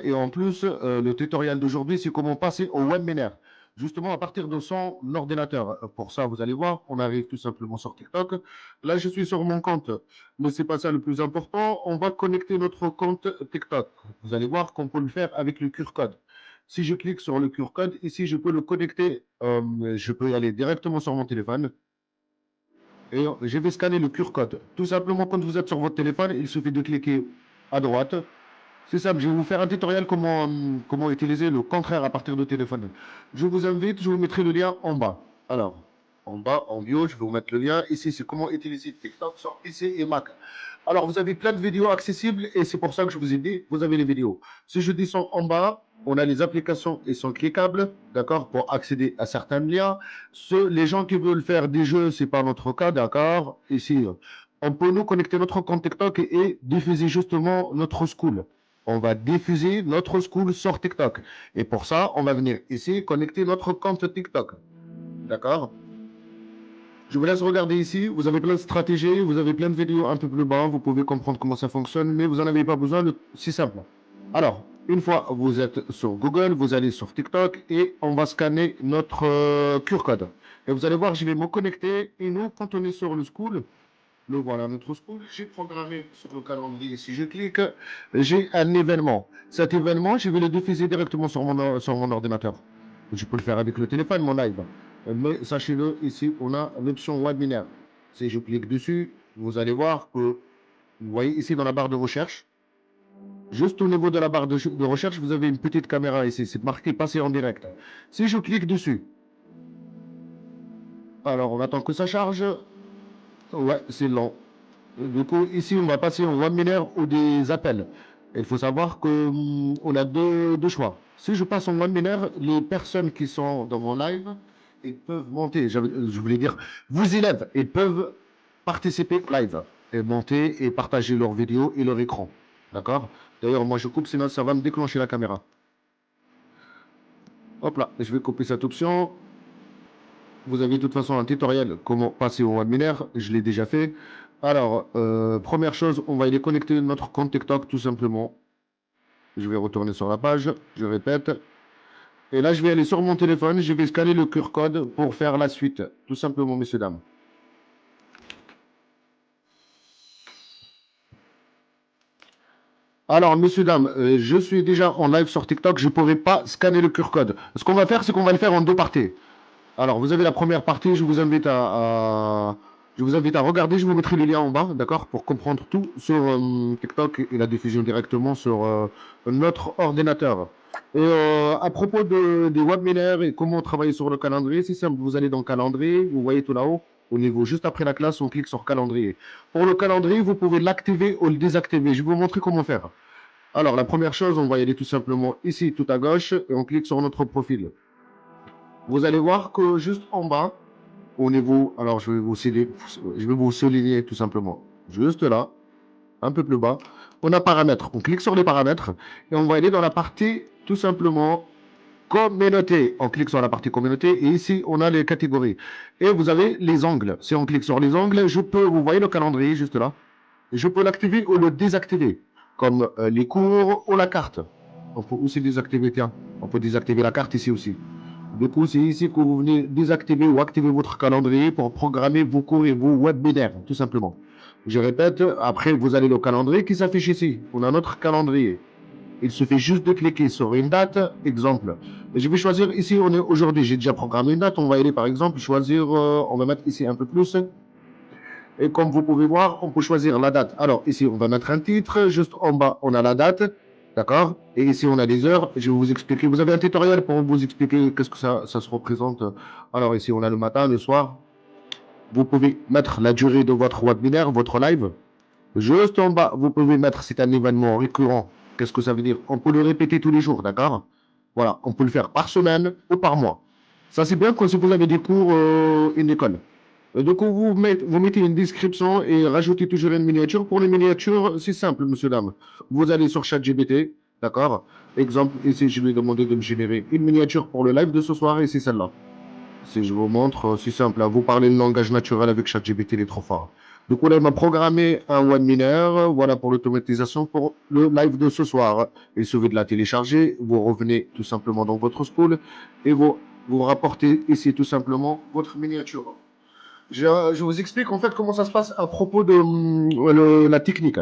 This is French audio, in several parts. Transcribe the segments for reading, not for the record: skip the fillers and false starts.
Et en plus, le tutoriel d'aujourd'hui, c'est comment passer au webinaire. Justement, à partir de son ordinateur. Pour ça, vous allez voir, on arrive tout simplement sur TikTok. Là, je suis sur mon compte, mais c'est pas ça le plus important. On va connecter notre compte TikTok. Vous allez voir qu'on peut le faire avec le QR code. Si je clique sur le QR code, ici, je peux le connecter. Je peux y aller directement sur mon téléphone. Et je vais scanner le QR code. Tout simplement, quand vous êtes sur votre téléphone, il suffit de cliquer à droite. C'est simple, je vais vous faire un tutoriel comment utiliser le contraire à partir de téléphone. Je vous invite, je vous mettrai le lien en bas. Alors, en bas, en bio, je vais vous mettre le lien. Ici, c'est comment utiliser TikTok sur PC et Mac. Alors, vous avez plein de vidéos accessibles et c'est pour ça que je vous ai dit, vous avez les vidéos. Si je descends en bas, on a les applications, elles sont cliquables, d'accord, pour accéder à certains liens. Les gens qui veulent faire des jeux, c'est pas notre cas, d'accord. Ici, on peut nous connecter notre compte TikTok et diffuser justement notre school. On va diffuser notre school sur TikTok. Et pour ça, on va venir ici connecter notre compte TikTok. D'accord? Je vous laisse regarder ici. Vous avez plein de stratégies, vous avez plein de vidéos un peu plus bas. Vous pouvez comprendre comment ça fonctionne, mais vous n'en avez pas besoin. C'est simple. Alors, une fois vous êtes sur Google, vous allez sur TikTok et on va scanner notre QR code. Et vous allez voir, je vais me connecter. Et nous, quand on est sur le school, le voilà, notre school. J'ai programmé sur le calendrier. Si je clique, j'ai un événement. Cet événement, je vais le diffuser directement sur mon ordinateur. Je peux le faire avec le téléphone, mon live. Mais sachez-le, ici, on a l'option webinaire. Si je clique dessus, vous allez voir que, vous voyez ici dans la barre de recherche, juste au niveau de la barre de recherche, vous avez une petite caméra ici. C'est marqué passer en direct. Si je clique dessus, alors on attend que ça charge. Ouais, c'est lent. Du coup, ici, on va passer au webinaire ou des appels. Il faut savoir que on a deux choix. Si je passe en webinaire, les personnes qui sont dans mon live, ils peuvent monter. Je voulais dire, vous élèves, ils peuvent participer au live et monter et partager leurs vidéos et leur écran. D'accord? D'ailleurs, moi, je coupe, sinon ça va me déclencher la caméra. Hop là, je vais couper cette option. Vous avez de toute façon un tutoriel comment passer au webinaire, je l'ai déjà fait. Alors, première chose, on va aller connecter notre compte TikTok tout simplement. Je vais retourner sur la page, je répète. Et là, je vais aller sur mon téléphone, je vais scanner le QR code pour faire la suite. Tout simplement, messieurs, dames. Alors, messieurs, dames, je suis déjà en live sur TikTok, je ne pourrai pas scanner le QR code. Ce qu'on va faire, c'est qu'on va le faire en deux parties. Alors, vous avez la première partie, je vous invite à regarder, je vous mettrai les liens en bas, d'accord, pour comprendre tout sur TikTok et la diffusion directement sur notre ordinateur. Et à propos des webinaires et comment travailler sur le calendrier, c'est simple, vous allez dans le calendrier, vous voyez tout là-haut, au niveau juste après la classe, on clique sur calendrier. Pour le calendrier, vous pouvez l'activer ou le désactiver. Je vais vous montrer comment faire. Alors, la première chose, on va y aller tout simplement ici, tout à gauche, et on clique sur notre profil. Vous allez voir que juste en bas, au niveau, alors je vais vous souligner tout simplement, juste là, un peu plus bas, on a paramètres. On clique sur les paramètres et on va aller dans la partie tout simplement communauté. On clique sur la partie communauté et ici on a les catégories. Et vous avez les angles. Si on clique sur les angles, vous voyez le calendrier juste là, je peux l'activer ou le désactiver, comme les cours ou la carte. On peut aussi désactiver, tiens, on peut désactiver la carte ici aussi. Du coup, c'est ici que vous venez désactiver ou activer votre calendrier pour programmer vos cours et vos webinaires, tout simplement. Je répète, après, vous allez le calendrier qui s'affiche ici. On a notre calendrier. Il suffit juste de cliquer sur une date, exemple. Je vais choisir ici, on est aujourd'hui, j'ai déjà programmé une date. On va aller par exemple choisir, on va mettre ici un peu plus. Et comme vous pouvez voir, on peut choisir la date. Alors ici, on va mettre un titre. Juste en bas, on a la date. D'accord? Et ici, on a les heures. Je vais vous expliquer. Vous avez un tutoriel pour vous expliquer qu'est-ce que ça se représente. Alors ici, on a le matin, le soir. Vous pouvez mettre la durée de votre webinaire, votre live. Juste en bas, vous pouvez mettre c'est un événement récurrent. Qu'est-ce que ça veut dire? On peut le répéter tous les jours, d'accord? Voilà, on peut le faire par semaine ou par mois. Ça, c'est bien quand vous avez des cours, une école. Donc, vous mettez une description et rajoutez toujours une miniature. Pour les miniatures, c'est simple, monsieur, dame. Vous allez sur ChatGPT, d'accord? Exemple, ici, je lui ai demandé de me générer une miniature pour le live de ce soir et c'est celle-là. Si je vous montre, c'est simple, hein, vous parlez le langage naturel avec ChatGPT, il est trop fort. Du coup, là, il m'a programmé un webinaire, voilà, pour l'automatisation pour le live de ce soir. Il suffit de la télécharger, vous revenez tout simplement dans votre school et vous rapportez ici tout simplement votre miniature. Je vous explique en fait comment ça se passe à propos de la technique.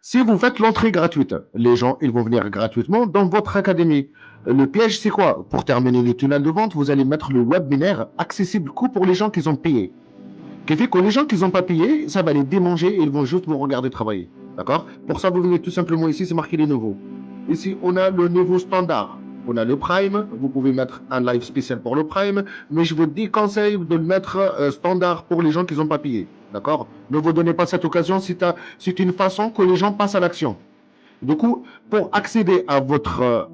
Si vous faites l'entrée gratuite, les gens ils vont venir gratuitement dans votre académie. Le piège c'est quoi? Pour terminer le tunnel de vente, vous allez mettre le webinaire accessible que pour les gens qui ont payé. Qui fait que les gens qui n'ont pas payé, ça va les démanger et ils vont juste vous regarder travailler. D'accord? Pour ça, vous venez tout simplement ici, c'est marqué les nouveaux. Ici, on a le niveau standard. On a le Prime. Vous pouvez mettre un live spécial pour le Prime, mais je vous déconseille de le mettre standard pour les gens qui n'ont pas payé. D'accord? Ne vous donnez pas cette occasion, c'est une façon que les gens passent à l'action. Du coup, pour accéder à votre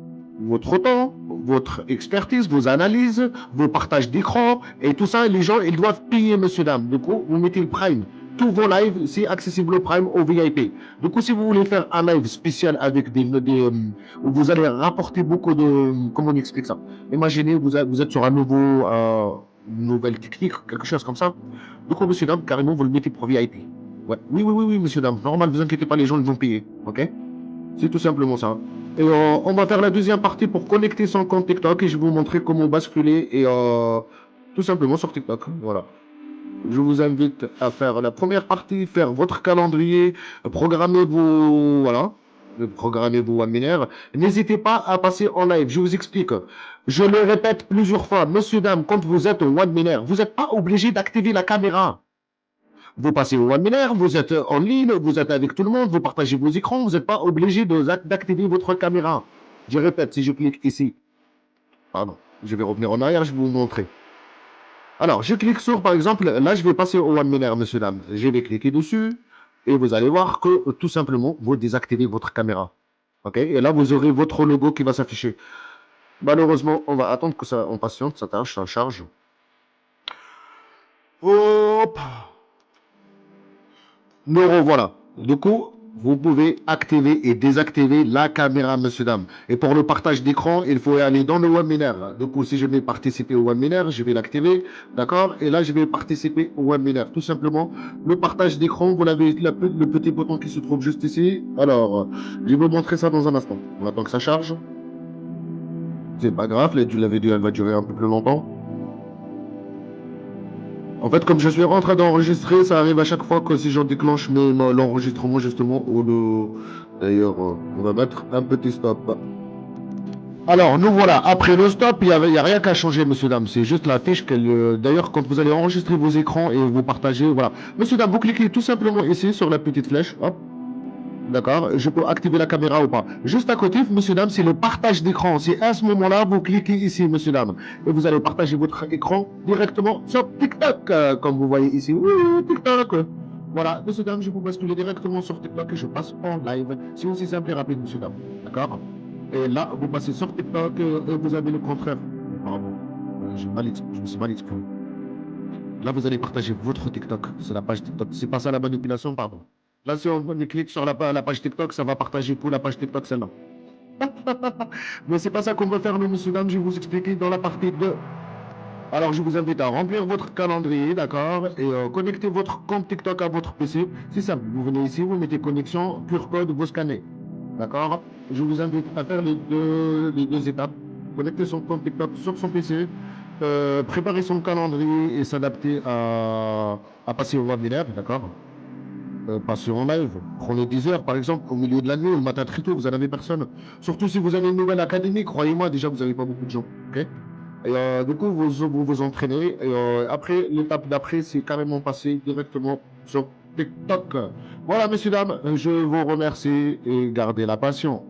temps, votre expertise, vos analyses, vos partages d'écran et tout ça, les gens, ils doivent payer, monsieur, dame. Du coup, vous mettez le Prime. Tous vos lives, c'est accessible au Prime, au VIP. Du coup, si vous voulez faire un live spécial avec où vous allez rapporter beaucoup de... Comment on explique ça? Imaginez, vous êtes sur une nouvelle technique, quelque chose comme ça. Du coup, monsieur, dame, carrément, vous le mettez pour VIP. Ouais. Oui, oui, oui, oui, monsieur, dame. Normal, ne vous inquiétez pas, les gens, ils vont payer. OK? C'est tout simplement ça. Et on va faire la deuxième partie pour connecter son compte TikTok et je vais vous montrer comment basculer et tout simplement sur TikTok. Voilà. Je vous invite à faire la première partie, faire votre calendrier, programmer vos webinaires. N'hésitez pas à passer en live. Je vous explique. Je le répète plusieurs fois, monsieur, dame, quand vous êtes au webinaire, vous n'êtes pas obligé d'activer la caméra. Vous passez au webinaire, vous êtes en ligne, vous êtes avec tout le monde, vous partagez vos écrans, vous n'êtes pas obligé d'activer votre caméra. Je répète, si je clique ici, pardon, je vais revenir en arrière, je vais vous montrer. Alors, je clique sur, par exemple, là, je vais passer au webinaire, monsieur, dame. Je vais cliquer dessus et vous allez voir que, tout simplement, vous désactivez votre caméra. OK? Et là, vous aurez votre logo qui va s'afficher. Malheureusement, on va attendre que ça, on patiente, ça charge. Hop! Me revoilà. Du coup, vous pouvez activer et désactiver la caméra, monsieur, dame. Et pour le partage d'écran, il faut aller dans le webinaire. Du coup, si je vais participer au webinaire, je vais l'activer. D'accord? Et là, je vais participer au webinaire. Tout simplement, le partage d'écran, vous avez le petit bouton qui se trouve juste ici. Alors, je vais vous montrer ça dans un instant. On attend que ça charge. C'est pas grave, la vidéo, elle va durer un peu plus longtemps. En fait, comme je suis en train d'enregistrer, ça arrive à chaque fois que si j'en déclenche l'enregistrement, justement, ou le... D'ailleurs, on va mettre un petit stop. Alors, nous voilà. Après le stop, il y a rien qu'à changer, monsieur, dame. C'est juste la fiche qu'elle... D'ailleurs, quand vous allez enregistrer vos écrans et vous partagez, voilà. Monsieur, dame, vous cliquez tout simplement ici sur la petite flèche. Hop. D'accord? Je peux activer la caméra ou pas. Juste à côté, monsieur, dame, c'est le partage d'écran. C'est à ce moment-là, vous cliquez ici, monsieur, dame. Et vous allez partager votre écran directement sur TikTok, comme vous voyez ici. Oui, TikTok. Voilà, monsieur, dame, je vous bascule directement sur TikTok et je passe en live. C'est aussi simple et rapide, monsieur, dame. D'accord? Et là, vous passez sur TikTok et vous avez le contraire. Pardon. Je me suis mal exprimé. Là, vous allez partager votre TikTok sur la page TikTok. C'est pas ça la manipulation, pardon. Là, si on clique sur la page TikTok, ça va partager pour la page TikTok, celle-là. Mais c'est pas ça qu'on veut faire, nous, monsieur, dame. Je vais vous expliquer dans la partie 2. Alors, je vous invite à remplir votre calendrier, d'accord, et connecter votre compte TikTok à votre PC. C'est simple. Vous venez ici, vous mettez connexion, pure code, vous scannez. D'accord? Je vous invite à faire les deux étapes. Connecter son compte TikTok sur son PC, préparer son calendrier et s'adapter à passer au webinaire, d'accord? Passer en live. Prenez 10 heures, par exemple, au milieu de la nuit, ou le matin très tôt, vous n'en avez personne. Surtout si vous avez une nouvelle académie, croyez-moi, déjà, vous n'avez pas beaucoup de gens. Ok? Et du coup, vous entraînez. Et après, l'étape d'après, c'est carrément passer directement sur TikTok. Voilà, messieurs, dames, je vous remercie et gardez la passion.